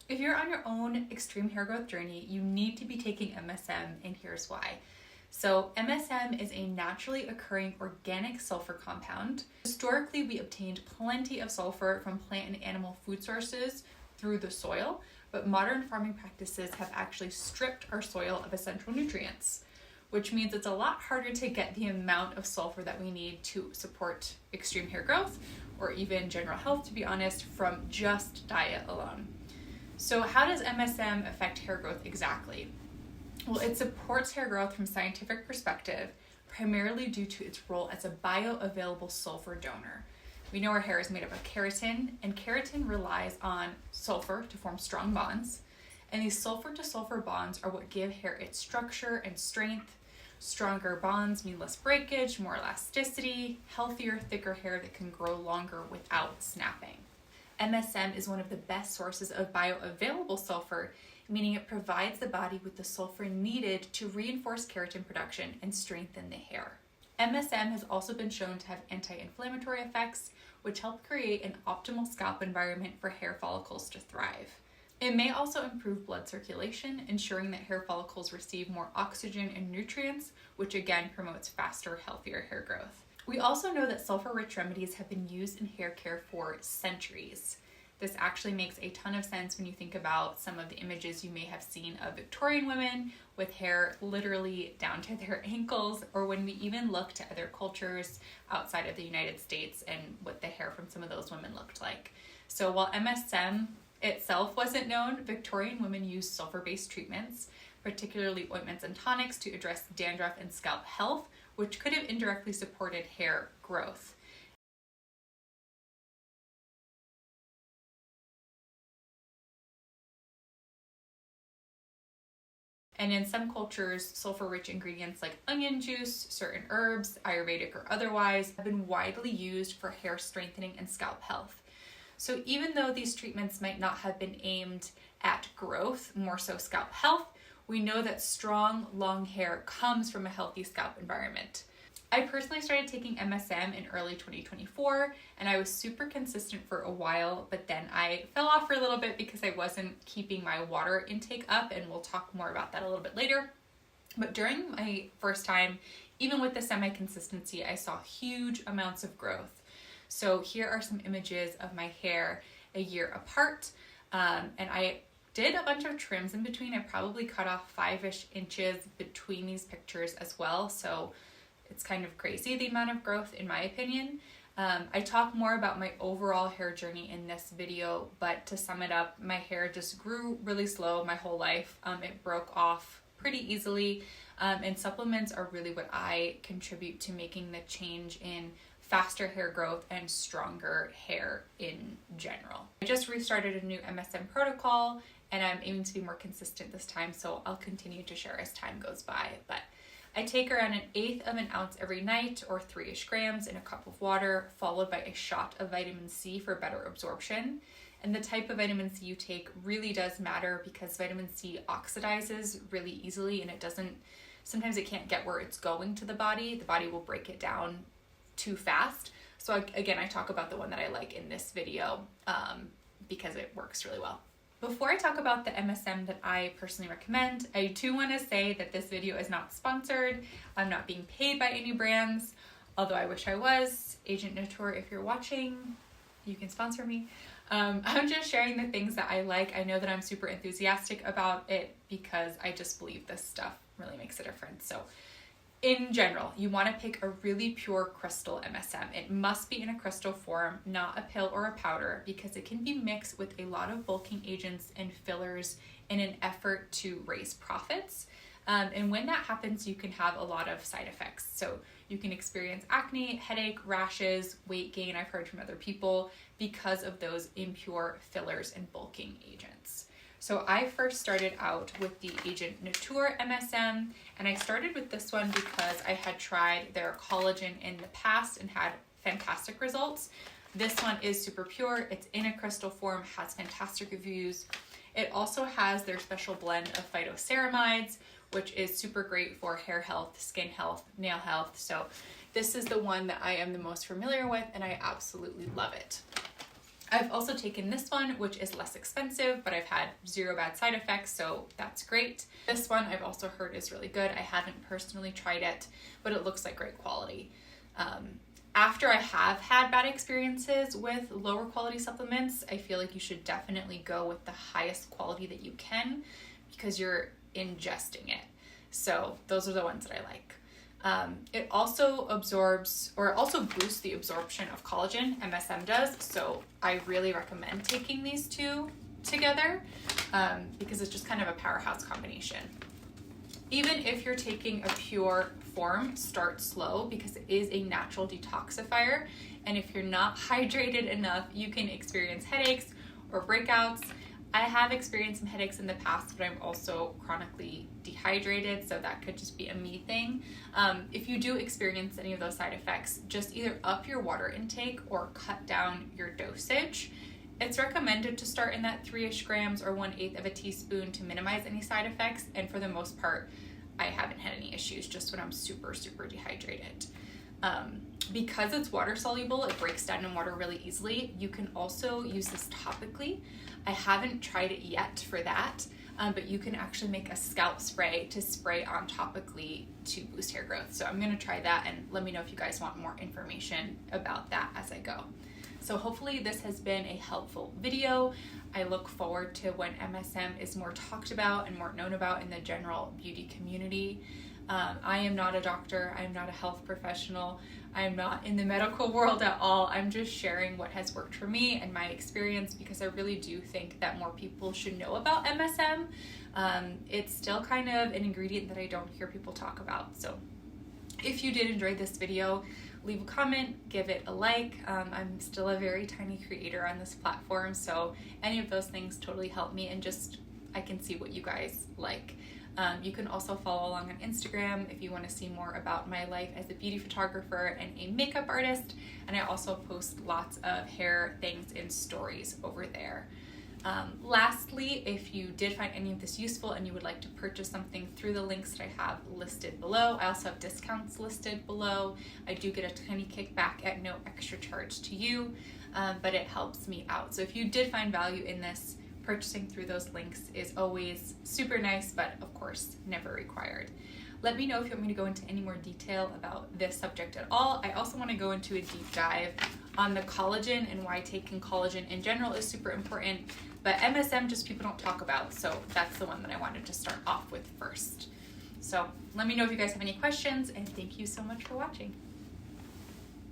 If you're on your own extreme hair growth journey, you need to be taking MSM, and here's why. So MSM is a naturally occurring organic sulfur compound. Historically, we obtained plenty of sulfur from plant and animal food sources through the soil, but modern farming practices have actually stripped our soil of essential nutrients, which means it's a lot harder to get the amount of sulfur that we need to support extreme hair growth or even general health, to be honest, from just diet alone. So how does MSM affect hair growth exactly? Well, it supports hair growth from a scientific perspective, primarily due to its role as a bioavailable sulfur donor. We know our hair is made up of keratin, and keratin relies on sulfur to form strong bonds. And these sulfur to sulfur bonds are what give hair its structure and strength. Stronger bonds mean less breakage, more elasticity, healthier, thicker hair that can grow longer without snapping. MSM is one of the best sources of bioavailable sulfur, meaning it provides the body with the sulfur needed to reinforce keratin production and strengthen the hair. MSM has also been shown to have anti-inflammatory effects, which help create an optimal scalp environment for hair follicles to thrive. It may also improve blood circulation, ensuring that hair follicles receive more oxygen and nutrients, which again promotes faster, healthier hair growth. We also know that sulfur-rich remedies have been used in hair care for centuries. This actually makes a ton of sense when you think about some of the images you may have seen of Victorian women with hair literally down to their ankles, or when we even look to other cultures outside of the United States and what the hair from some of those women looked like. So while MSM itself wasn't known, Victorian women used sulfur-based treatments, particularly ointments and tonics, to address dandruff and scalp health, which could have indirectly supported hair growth. And in some cultures, sulfur-rich ingredients like onion juice, certain herbs, Ayurvedic or otherwise, have been widely used for hair strengthening and scalp health. So even though these treatments might not have been aimed at growth, more so scalp health, we know that strong, long hair comes from a healthy scalp environment. I personally started taking MSM in early 2024, and I was super consistent for a while, but then I fell off for a little bit because I wasn't keeping my water intake up, and we'll talk more about that a little bit later. But during my first time, even with the semi-consistency, I saw huge amounts of growth. So here are some images of my hair a year apart, and I did a bunch of trims in between. I probably cut off 5-ish inches between these pictures as well, so it's kind of crazy the amount of growth in my opinion. I talk more about my overall hair journey in this video, but to sum it up, my hair just grew really slow my whole life. It broke off pretty easily, and supplements are really what I contribute to making the change in faster hair growth and stronger hair in general. I just restarted a new MSM protocol, and I'm aiming to be more consistent this time, so I'll continue to share as time goes by. But I take around 1/8 of an ounce every night, or 3-ish grams in a cup of water, followed by a shot of vitamin C for better absorption. And the type of vitamin C you take really does matter because vitamin C oxidizes really easily, and sometimes it can't get where it's going to the body. The body will break it down too fast. So again, I talk about the one that I like in this video because it works really well. Before I talk about the MSM that I personally recommend, I do want to say that this video is not sponsored. I'm not being paid by any brands, although I wish I was. Agent Nature, if you're watching, you can sponsor me. I'm just sharing the things that I like. I know that I'm super enthusiastic about it because I just believe this stuff really makes a difference. So in general, you want to pick a really pure crystal MSM. It must be in a crystal form, not a pill or a powder, because it can be mixed with a lot of bulking agents and fillers in an effort to raise profits. And when that happens, you can have a lot of side effects. So you can experience acne, headache, rashes, weight gain, I've heard from other people, because of those impure fillers and bulking agents. So I first started out with the Agent Nature MSM, and I started with this one because I had tried their collagen in the past and had fantastic results. This one is super pure, it's in a crystal form, has fantastic reviews. It also has their special blend of phytoceramides, which is super great for hair health, skin health, nail health. So this is the one that I am the most familiar with, and I absolutely love it. I've also taken this one, which is less expensive, but I've had 0 bad side effects, so that's great. This one I've also heard is really good. I haven't personally tried it, but it looks like great quality. After I have had bad experiences with lower quality supplements, I feel like you should definitely go with the highest quality that you can because you're ingesting it. So those are the ones that I like. It also absorbs, or also boosts the absorption of collagen, MSM does, so I really recommend taking these two together because it's just kind of a powerhouse combination. Even if you're taking a pure form, start slow because it is a natural detoxifier, and if you're not hydrated enough, you can experience headaches or breakouts. I have experienced some headaches in the past, but I'm also chronically dehydrated, so that could just be a me thing. If you do experience any of those side effects, just either up your water intake or cut down your dosage. It's recommended to start in that 3-ish grams or 1/8 of a teaspoon to minimize any side effects, and for the most part, I haven't had any issues just when I'm super, super dehydrated. Because it's water soluble, it breaks down in water really easily. You can also use this topically. I haven't tried it yet for that, but you can actually make a scalp spray to spray on topically to boost hair growth. So I'm gonna try that, and let me know if you guys want more information about that as I go. So hopefully this has been a helpful video. I look forward to when MSM is more talked about and more known about in the general beauty community. I am not a doctor, I am not a health professional, I am not in the medical world at all. I'm just sharing what has worked for me and my experience because I really do think that more people should know about MSM. It's still kind of an ingredient that I don't hear people talk about. So if you did enjoy this video, leave a comment, give it a like. I'm still a very tiny creator on this platform, so any of those things totally help me, and just I can see what you guys like. You can also follow along on Instagram if you want to see more about my life as a beauty photographer and a makeup artist, and I also post lots of hair things in stories over there. Lastly, if you did find any of this useful and you would like to purchase something through the links that I have listed below, I also have discounts listed below. I do get a tiny kickback at no extra charge to you, but it helps me out. So if you did find value in this, purchasing through those links is always super nice, but of course, never required. Let me know if you want me to go into any more detail about this subject at all. I also want to go into a deep dive on the collagen and why taking collagen in general is super important, but MSM just people don't talk about, so that's the one that I wanted to start off with first. So let me know if you guys have any questions, and thank you so much for watching.